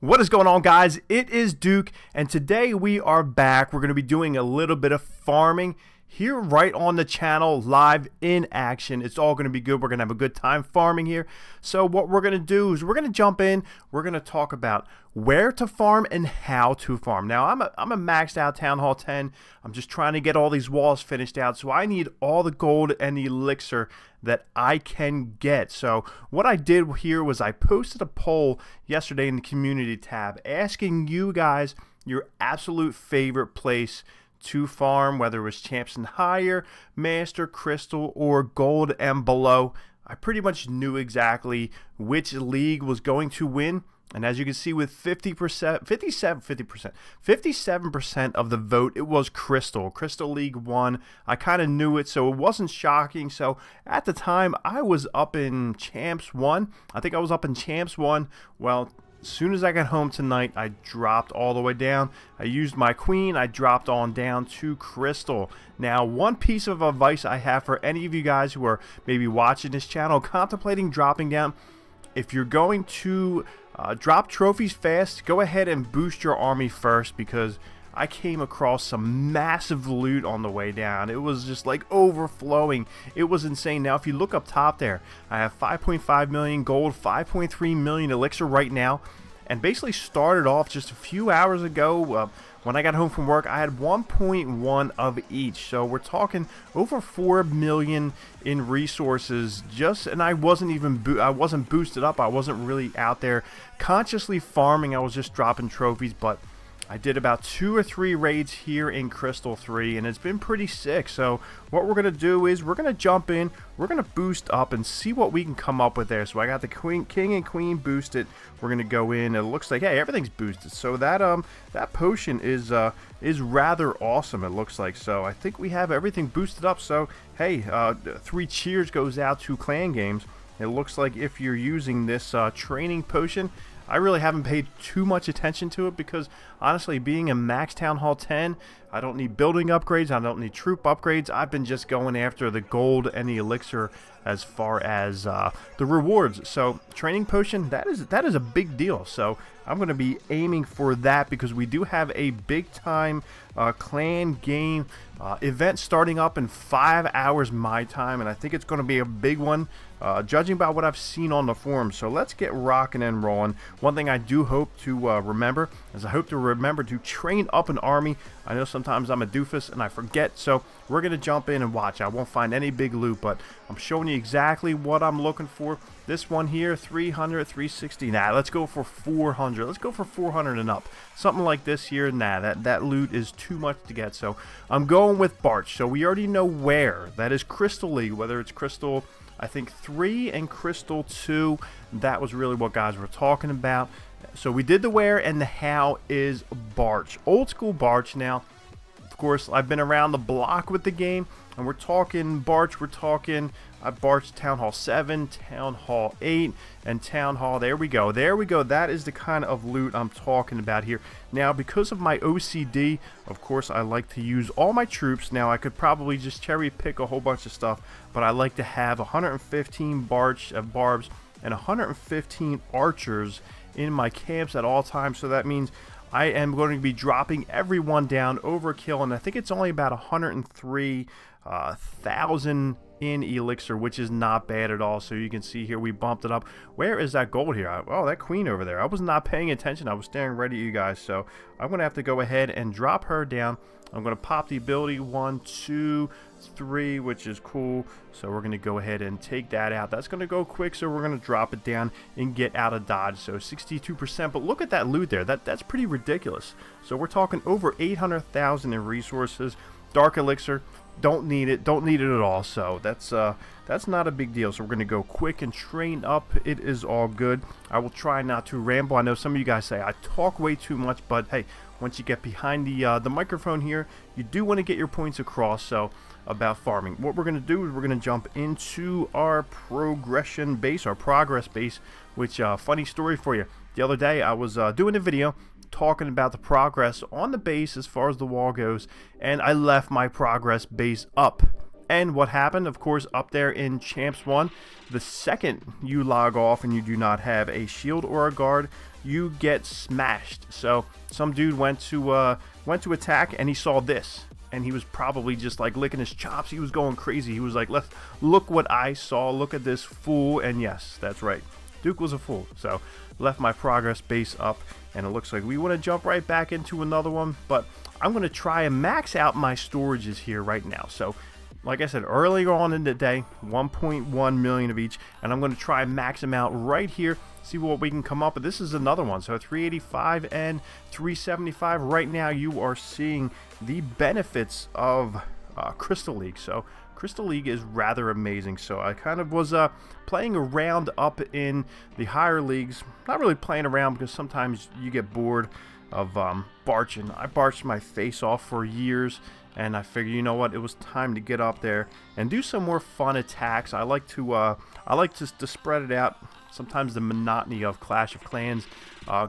What is going on, guys? It is Duke, and today we are back. We're going to be doing a little bit of farming here right on the channel, live in action. It's all going to be good. We're going to have a good time farming here. So what we're going to do is we're going to jump in. We're going to talk about where to farm and how to farm. Now, I'm a maxed out Town Hall 10. I'm just trying to get all these walls finished out, so I need all the gold and the elixir that I can get. So what I did here was I posted a poll yesterday in the community tab asking you guys your absolute favorite place to farm, whether it was Champs and Higher, Master, Crystal, or Gold and below. I pretty much knew exactly which league was going to win. And as you can see, with 57% of the vote, it was Crystal. Crystal League won. I kind of knew it, so it wasn't shocking. So at the time, I was up in Champs 1. I think I was up in Champs 1. Well, as soon as I got home tonight, I dropped all the way down. I used my queen. I dropped on down to Crystal. Now, one piece of advice I have for any of you guys who are maybe watching this channel, contemplating dropping down, if you're going to drop trophies fast, go ahead and boost your army first, because I came across some massive loot on the way down. It was just like overflowing. It was insane. Now, if you look up top there, I have 5.5 million gold, 5.3 million elixir right now, and basically started off just a few hours ago. When I got home from work, I had 1.1 of each. So we're talking over 4 million in resources. And I wasn't boosted up. I wasn't really out there consciously farming. I was just dropping trophies, but I did about 2 or 3 raids here in Crystal 3, and it's been pretty sick. So what we're going to do is we're going to jump in, we're going to boost up and see what we can come up with there. So I got the king and queen boosted. We're going to go in. It looks like, hey, everything's boosted. So that potion is rather awesome, it looks like. So I think we have everything boosted up. So hey, 3 cheers goes out to Clan Games. It looks like if you're using this training potion, I really haven't paid too much attention to it, because honestly, being a max Town Hall 10, I don't need building upgrades, I don't need troop upgrades. I've been just going after the gold and the elixir as far as the rewards. So training potion, that is a big deal. So I'm going to be aiming for that, because we do have a big time clan game event starting up in 5 hours my time, and I think it's going to be a big one, judging by what I've seen on the forums. So let's get rocking and rolling. One thing I do hope to remember is I hope to remember to train up an army. I know sometimes I'm a doofus and I forget, so we're going to jump in and watch. I won't find any big loot, but I'm showing you exactly what I'm looking for. This one here, 300, 360. Nah, let's go for 400. Let's go for 400 and up. Something like this here. Nah, that loot is too much to get. So I'm going with Barch. So we already know where. That is Crystal League, whether it's Crystal, I think 3 and Crystal 2. That was really what guys were talking about. So we did the where, and the how is Barch. Old school Barch. Now, of course, I've been around the block with the game, and we're talking Barch. We're talking Barch Town Hall 7, Town Hall 8, and Town Hall. There we go. There we go. That is the kind of loot I'm talking about here. Now, because of my OCD, of course, I like to use all my troops. Now, I could probably just cherry pick a whole bunch of stuff, but I like to have 115 barbs and 115 archers in my camps at all times. So that means I am going to be dropping everyone down overkill, and I think it's only about 103,000 in elixir, which is not bad at all. So you can see here we bumped it up. Where is that gold here? Oh, that queen over there. I was not paying attention. I was staring right at you guys. So I'm going to have to go ahead and drop her down. I'm going to pop the ability 1, 2, 3, which is cool. So we're going to go ahead and take that out. That's going to go quick, so we're going to drop it down and get out of dodge. So 62%, but look at that loot there. That's pretty ridiculous. So we're talking over 800,000 in resources. Dark elixir, don't need it at all. So that's not a big deal. So we're going to go quick and train up. It is all good. I will try not to ramble. I know some of you guys say I talk way too much, but hey, once you get behind the microphone here, you do want to get your points across. So about farming, what we're going to do is we're going to jump into our progression base, our progress base. Which funny story for you, the other day I was doing a video talking about the progress on the base as far as the wall goes, and I left my progress base up And what happened, of course, up there in Champs 1, the second you log off and you do not have a shield or a guard, you get smashed. So some dude went to attack, and he saw this, and he was probably just like licking his chops. He was going crazy. He was like, look what I saw. Look at this fool. And yes, that's right, Duke was a fool. So left my progress base up, and it looks like we want to jump right back into another one, but I'm going to try and max out my storages here right now. So like I said earlier on in the day, 1.1 million of each, and I'm going to try and max them out right here, see what we can come up with. This is another one, so 385 and 375. Right now you are seeing the benefits of Crystal League. So Crystal League is rather amazing. So I kind of was playing around up in the higher leagues, not really playing around because sometimes you get bored of barching. I barched my face off for years, and I figured, you know what, it was time to get up there and do some more fun attacks. I like to spread it out. Sometimes the monotony of Clash of Clans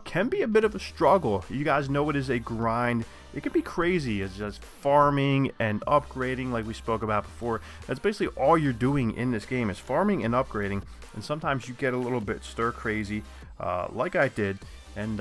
can be a bit of a struggle. You guys know it is a grind. It can be crazy. It's just farming and upgrading, like we spoke about before. That's basically all you're doing in this game, is farming and upgrading. And sometimes you get a little bit stir crazy, like I did. And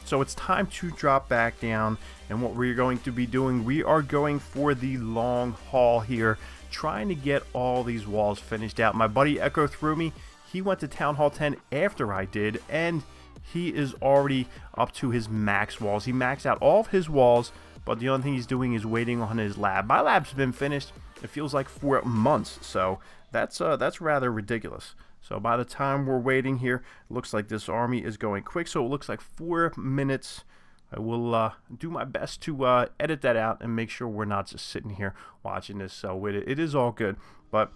so it's time to drop back down, and what we're going to be doing, we are going for the long haul here, trying to get all these walls finished out. My buddy Echo threw me. He went to Town Hall 10 after I did, and he is already up to his max walls. He maxed out all of his walls, but the only thing he's doing is waiting on his lab. My lab's been finished, it feels like 4 months, so that's rather ridiculous. So by the time we're waiting here, it looks like this army is going quick. So it looks like 4 minutes. I will do my best to edit that out and make sure we're not just sitting here watching this. So it is all good. But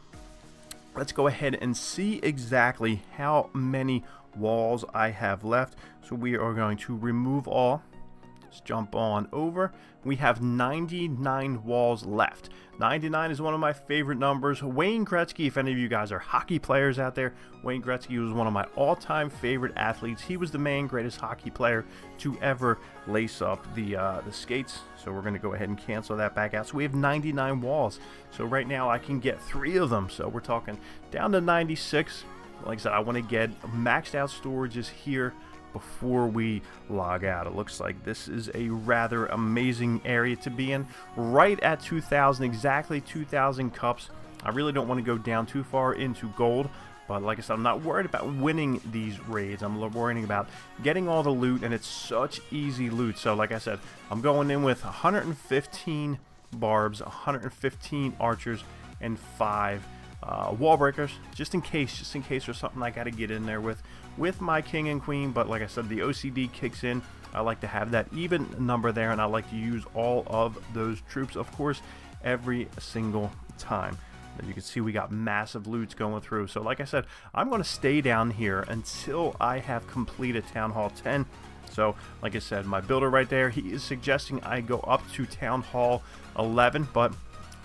let's go ahead and see exactly how many walls I have left. So we are going to remove all. Let's jump on over. We have 99 walls left. 99 is one of my favorite numbers. Wayne Gretzky, if any of you guys are hockey players out there, Wayne Gretzky was one of my all-time favorite athletes. He was the greatest hockey player to ever lace up the skates. So we're going to go ahead and cancel that back out. So we have 99 walls. So right now I can get 3 of them. So we're talking down to 96. Like I said, I want to get maxed out storages here before we log out. It looks like this is a rather amazing area to be in, right at 2,000, exactly 2,000 cups. I really don't want to go down too far into gold, but like I said, I'm not worried about winning these raids. I'm worrying about getting all the loot, and it's such easy loot. So like I said, I'm going in with 115 barbs, 115 archers, and 5 wall breakers, just in case there's something I got to get in there with my king and queen. But like I said, the OCD kicks in. I like to have that even number there, and I like to use all of those troops, of course, every single time. As you can see, we got massive loots going through. So like I said, I'm going to stay down here until I have completed Town Hall 10. So like I said, my builder right there, he is suggesting I go up to Town Hall 11, but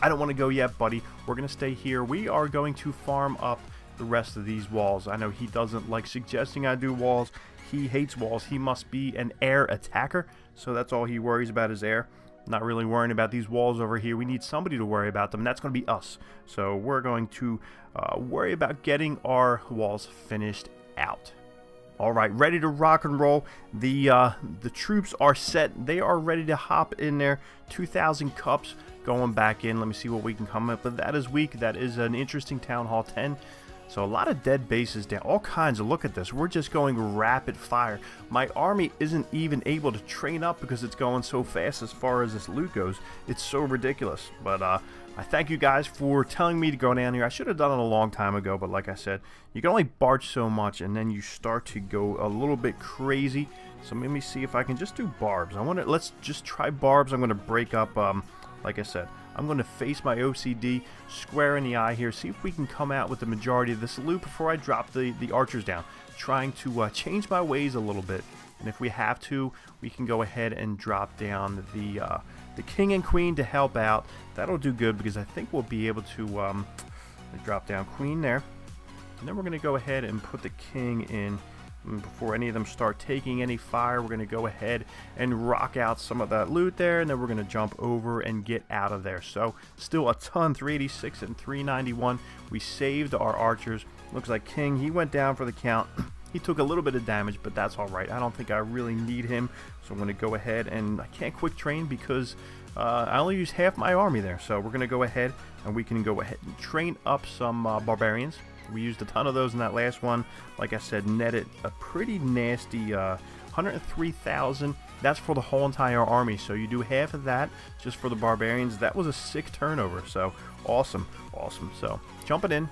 I don't want to go yet, buddy. We're going to stay here. We are going to farm up the rest of these walls. I know he doesn't like suggesting I do walls. He hates walls. He must be an air attacker, so that's all he worries about is air. Not really worrying about these walls over here. We need somebody to worry about them, and that's going to be us. So we're going to worry about getting our walls finished out. All right, ready to rock and roll. The troops are set. They are ready to hop in there. 2,000 cups going back in. Let me see what we can come up with. That is weak. That is an interesting Town Hall 10. So a lot of dead bases down. All kinds of, look at this. We're just going rapid fire. My army isn't even able to train up because it's going so fast as far as this loot goes. It's so ridiculous. But I thank you guys for telling me to go down here. I should have done it a long time ago, but like I said, you can only barge so much, and then you start to go a little bit crazy. So let me see if I can just do barbs. Let's just try barbs. I'm going to break up, like I said, I'm going to face my OCD square in the eye here, see if we can come out with the majority of this loot before I drop the archers down. Trying to change my ways a little bit, and if we have to, we can go ahead and drop down the king and queen to help out. That'll do good because I think we'll be able to drop down queen there, and then we're going to go ahead and put the king in And before any of them start taking any fire, we're going to go ahead and rock out some of that loot there, and then we're going to jump over and get out of there. So still a ton, 386 and 391. We saved our archers. Looks like King, he went down for the count. He took a little bit of damage, but that's all right. I don't think I really need him, so I'm going to go ahead, and I can't quick train because I only used half my army there. So we're going to go ahead, and we can go ahead and train up some barbarians. We used a ton of those in that last one. Like I said, netted a pretty nasty 103,000. That's for the whole entire army. So you do half of that just for the barbarians. That was a sick turnover. So awesome, awesome. So jumping in,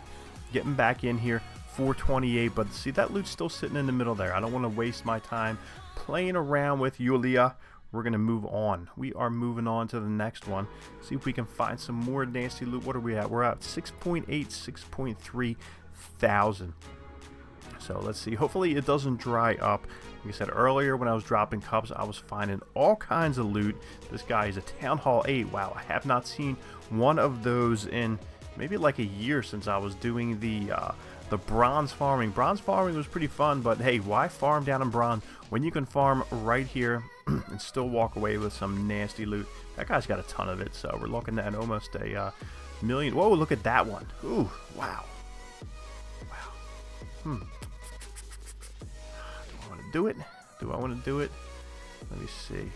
getting back in here, 428. But see, that loot's still sitting in the middle there. I don't want to waste my time playing around with Yulia. We're going to move on. We are moving on to the next one. See if we can find some more nasty loot. What are we at? We're at 6.8, 6.3 thousand. So let's see. Hopefully it doesn't dry up. Like I said earlier, when I was dropping cups, I was finding all kinds of loot. This guy is a Town Hall 8. Wow, I have not seen one of those in maybe like a year since I was doing the bronze farming. Bronze farming was pretty fun, but hey, why farm down in bronze when you can farm right here and still walk away with some nasty loot? That guy's got a ton of it, so we're looking at almost a million. Whoa, look at that one. Ooh, wow. Do I want to do it? Do I want to do it? Let me see.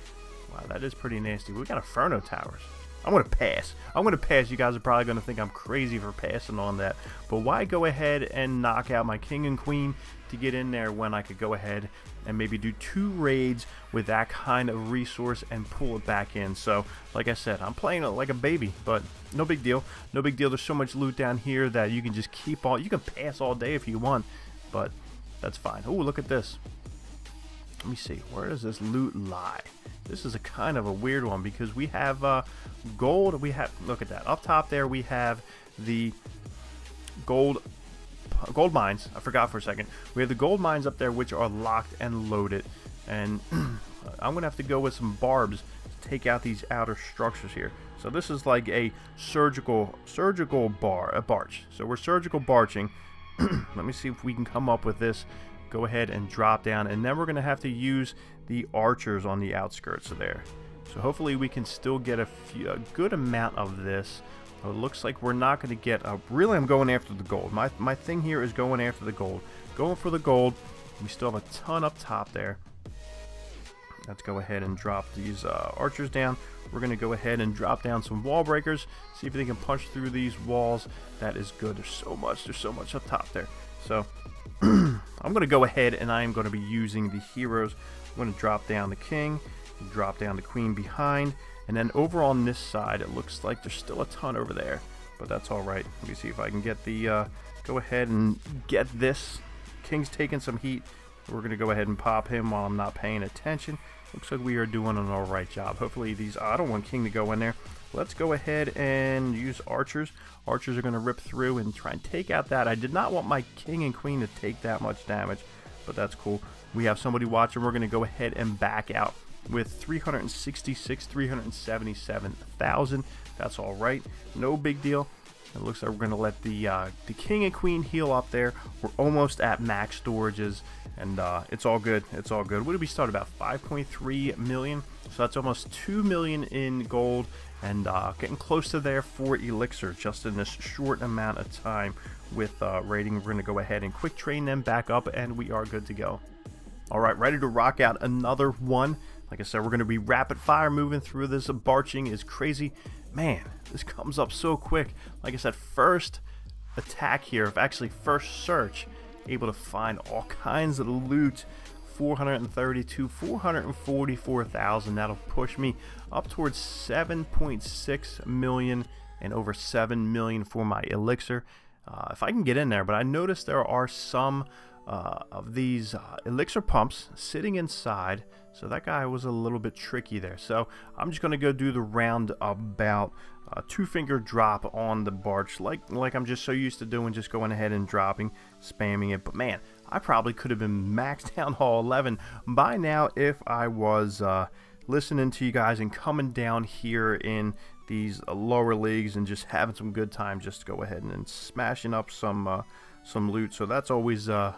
Wow, that is pretty nasty. We got Inferno Towers. I'm going to pass. I'm going to pass. You guys are probably going to think I'm crazy for passing on that. But why go ahead and knock out my King and Queen to get in there when I could go ahead and maybe do 2 raids with that kind of resource and pull it back in? So, like I said, I'm playing it like a baby, but no big deal. No big deal. There's so much loot down here that you can just keep all. You can pass all day if you want, but that's fine. Oh, look at this. Let me see. Where does this loot lie? This is a kind of a weird one because we have gold. We have, look at that. Up top there we have the gold mines. I forgot for a second. We have the gold mines up there which are locked and loaded. And I'm going to have to go with some barbs to take out these outer structures here. So this is like a surgical barge. So we're surgical barging. Let me see if we can come up with this. Go ahead and drop down, and then we're going to have to use the archers on the outskirts of there. So hopefully we can still get a good amount of this. It looks like we're not going to get really, I'm going after the gold. My thing here is going after the gold. Going for the gold. We still have a ton up top there. Let's go ahead and drop these archers down. We're going to go ahead and drop down some wall breakers. See if they can punch through these walls. That is good. There's so much up top there. So I'm going to go ahead and I am going to be using the heroes. I'm going to drop down the king, drop down the queen behind, and then over on this side it looks like there's still a ton over there, but that's all right. Let me see if I can get the go ahead and get this. King's taking some heat. We're going to go ahead and pop him while I'm not paying attention. Looks like we are doing an alright job. Hopefully these, I don't want King to go in there. Let's go ahead and use archers. Archers are going to rip through and try and take out that. I did not want my King and Queen to take that much damage, but that's cool. We have somebody watching. We're going to go ahead and back out with 377,000. That's alright. No big deal. It looks like we're going to let the King and Queen heal up there. We're almost at max storages, and it's all good. It's all good. What did we start? About 5.3 million. So that's almost 2 million in gold, and getting close to there for elixir just in this short amount of time with raiding. We're going to go ahead and quick train them back up, and we are good to go. All right, ready to rock out another one. Like I said, we're going to be rapid fire moving through this. Barching is crazy. Man, this comes up so quick. Like I said, first attack here, actually first search, able to find all kinds of loot. 444,000. That'll push me up towards 7.6 million and over 7 million for my elixir. If I can get in there, but I noticed there are some of these elixir pumps sitting inside, so that guy was a little bit tricky there. So I'm just going to go do the roundabout 2-finger drop on the barge, like I'm just so used to doing, just going ahead and dropping, spamming it. But man, I probably could have been max Town Hall 11 by now if I was listening to you guys and coming down here in these lower leagues and just having some good time. Just go ahead and smashing up some some loot, so that's always a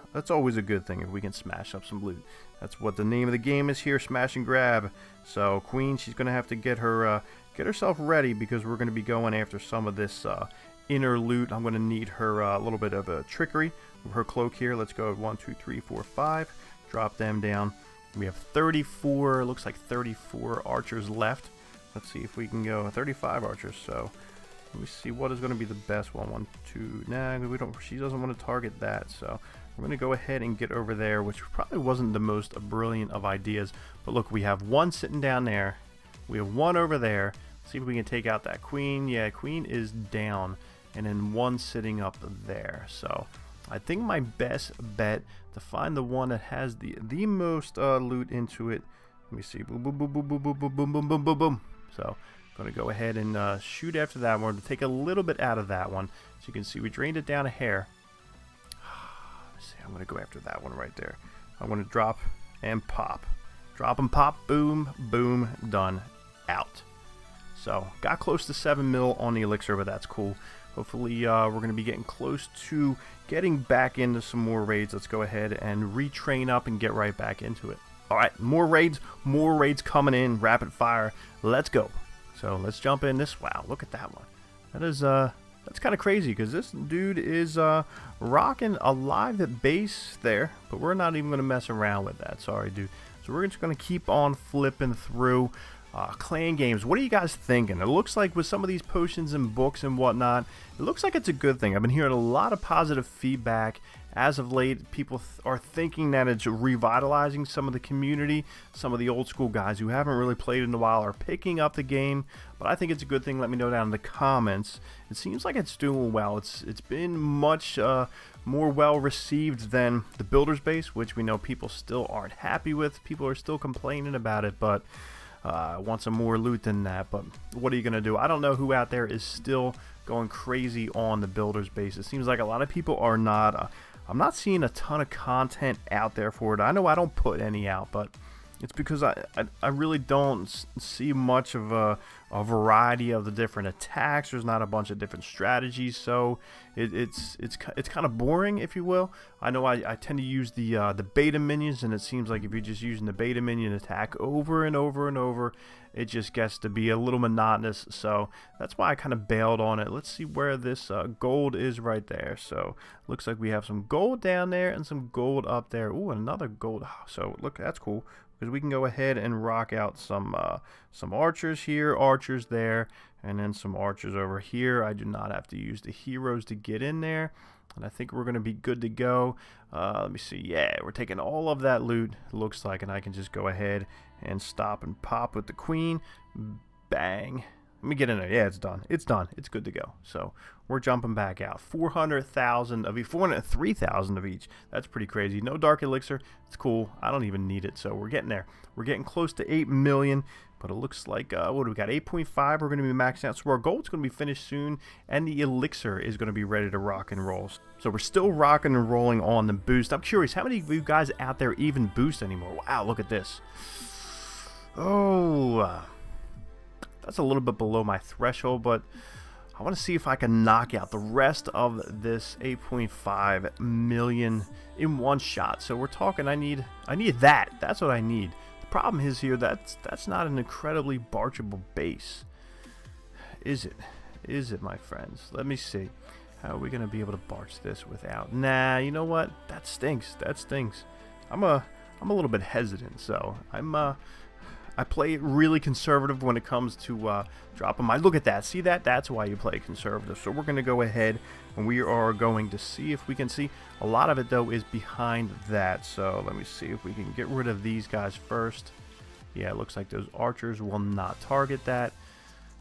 good thing if we can smash up some loot. That's what the name of the game is here, smash and grab. So Queen, she's gonna have to get herself ready, because we're gonna be going after some of this inner loot. I'm gonna need her a little bit of a trickery with her cloak here. Let's go 1, 2, 3, 4, 5. Drop them down. We have 34. Looks like 34 archers left. Let's see if we can go 35 archers. So let me see what is going to be the best one. 1, 2. Nah, we don't. She doesn't want to target that. So we're going to go ahead and get over there, which probably wasn't the most brilliant of ideas. But look, we have one sitting down there. We have one over there. See if we can take out that queen. Yeah, queen is down, and then one sitting up there. So I think my best bet to find the one that has the most loot into it. Let me see. Boom, boom, boom, boom, boom, boom, boom, boom, boom, boom, boom, boom. So I'm going to go ahead and shoot after that one to take a little bit out of that one. So you can see we drained it down a hair. Let's see, I'm going to go after that one right there. I'm going to drop and pop. Drop and pop. Boom, boom, done. Out. So got close to 7 mil on the elixir, but that's cool. Hopefully we're going to be getting close to getting back into some more raids. Let's go ahead and retrain up and get right back into it. Alright, more raids coming in, rapid fire. Let's go. So let's jump in this. Wow, look at that one. That is that's kind of crazy, because this dude is rocking a live base there, but we're not even going to mess around with that. Sorry, dude. So we're just going to keep on flipping through clan games. What are you guys thinking? It looks like with some of these potions and books and whatnot, it looks like it's a good thing. I've been hearing a lot of positive feedback as of late. People are thinking that it's revitalizing some of the community. Some of the old school guys who haven't really played in a while are picking up the game, but I think it's a good thing. Let me know down in the comments. It seems like it's doing well. It's been much more well received than the builder's base, which we know people still aren't happy with. People are still complaining about it, but want some more loot than that. But what are you gonna do? I don't know who out there is still going crazy on the builder's base. It seems like a lot of people are not. I'm not seeing a ton of content out there for it. I know I don't put any out, but it's because I really don't see much of a variety of the different attacks. There's not a bunch of different strategies, so it's kind of boring, if you will. I know I tend to use the beta minions, and it seems like if you're just using the beta minion attack over and over and over, it just gets to be a little monotonous. So that's why I kind of bailed on it. Let's see where this gold is right there. So looks like we have some gold down there and some gold up there. Ooh, another gold. So look, that's cool, because we can go ahead and rock out some archers here, archers there, and then some archers over here. I do not have to use the heroes to get in there, and I think we're going to be good to go. Let me see. Yeah, we're taking all of that loot, it looks like, and I can just go ahead and stop and pop with the queen. Bang. Let me get in there. Yeah, it's done. It's done. It's good to go. So we're jumping back out. 400,000 of each, 403,000 of each. That's pretty crazy. No dark elixir. It's cool. I don't even need it. So we're getting there. We're getting close to 8 million. But it looks like, what do we got? 8.5. We're going to be maxing out. So our gold's going to be finished soon. And the elixir is going to be ready to rock and roll. So we're still rocking and rolling on the boost. I'm curious, how many of you guys out there even boost anymore? Wow, look at this. Oh, that's a little bit below my threshold, but I want to see if I can knock out the rest of this 8.5 million in one shot. So we're talking, I need that. That's what I need. The problem is here, that's not an incredibly barchable base. Is it? Is it, my friends? Let me see. How are we going to be able to barch this without? Nah, you know what? That stinks. That stinks. I'm a little bit hesitant, so I play it really conservative when it comes to dropping my... Look at that. See that? That's why you play conservative. So we're going to go ahead and we are going to see if we can see. A lot of it, though, is behind that. So let me see if we can get rid of these guys first. Yeah, it looks like those archers will not target that.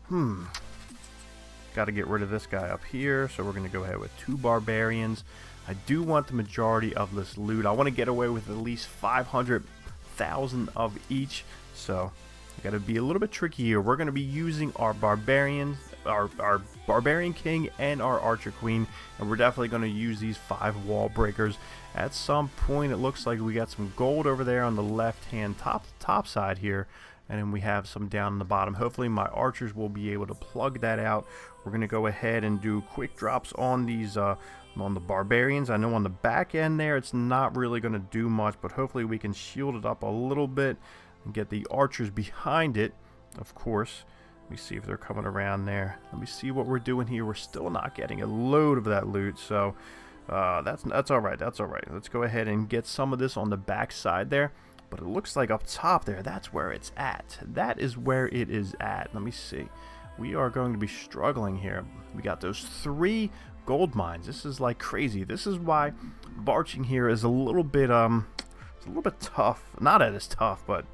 Got to get rid of this guy up here. So we're going to go ahead with 2 barbarians. I do want the majority of this loot. I want to get away with at least 500,000 of each. So I got to be a little bit tricky here. We're going to be using our barbarians, our barbarian king, and our archer queen, and we're definitely going to use these 5 wall breakers at some point. It looks like we got some gold over there on the left hand top side here, and then we have some down in the bottom. Hopefully my archers will be able to plug that out. We're going to go ahead and do quick drops on these on the barbarians. I know on the back end there it's not really going to do much, but hopefully we can shield it up a little bit and get the archers behind it, of course. Let me see if they're coming around there. Let me see what we're doing here. We're still not getting a load of that loot, so that's all right. That's all right. Let's go ahead and get some of this on the back side there. But it looks like up top there, that's where it's at. That is where it is at. Let me see. We are going to be struggling here. We got those 3 gold mines. This is like crazy. This is why barching here is a little bit tough. Not as tough, but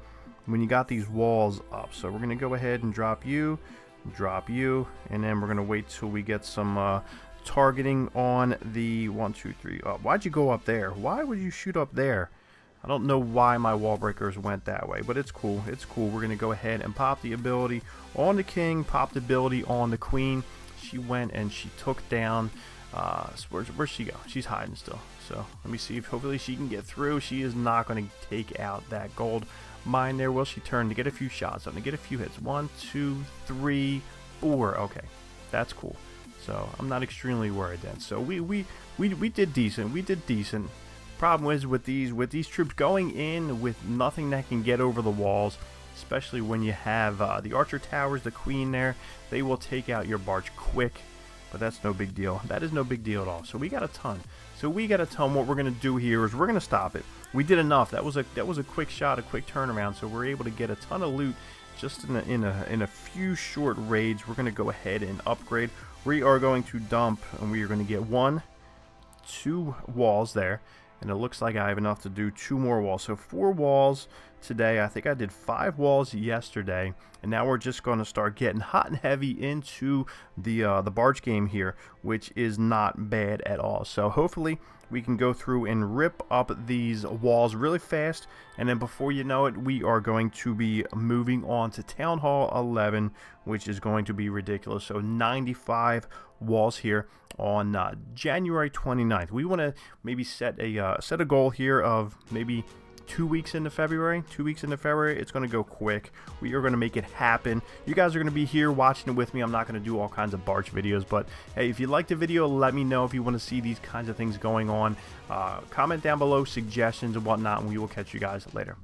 when you got these walls up. So we're gonna go ahead and drop you, and then we're gonna wait till we get some targeting on the 1, 2, 3. Why'd you go up there? Why would you shoot up there? I don't know why my wall breakers went that way, but it's cool. It's cool. We're gonna go ahead and pop the ability on the king, pop the ability on the queen. She went and she took down. Where'd she go? She's hiding still. So let me see if hopefully she can get through. She is not going to take out that gold mine there. Will she turn to get a few shots on, to get a few hits? 1, 2, 3, 4. Okay, that's cool. So I'm not extremely worried then. So we did decent. We did decent. Problem is with these troops going in with nothing that can get over the walls, especially when you have the archer towers, the queen there, they will take out your barge quick. But that's no big deal. That is no big deal at all. So we got a ton. What we're gonna do here is we're gonna stop it. We did enough. That was a quick shot, a quick turnaround. So we're able to get a ton of loot just in a few short raids. We're gonna go ahead and upgrade. We are going to dump, and we are going to get 1, 2 walls there. And it looks like I have enough to do 2 more walls. So 4 walls today. I think I did 5 walls yesterday. And now we're just going to start getting hot and heavy into the barge game here, which is not bad at all. So hopefully we can go through and rip up these walls really fast. And then before you know it, we are going to be moving on to Town Hall 11, which is going to be ridiculous. So 95 walls here on January 29th. We want to maybe set a goal here of maybe 2 weeks into February. 2 weeks into February, it's going to go quick. We are going to make it happen. You guys are going to be here watching it with me. I'm not going to do all kinds of barge videos, but hey, if you liked the video, let me know if you want to see these kinds of things going on. Comment down below suggestions and whatnot, and we will catch you guys later.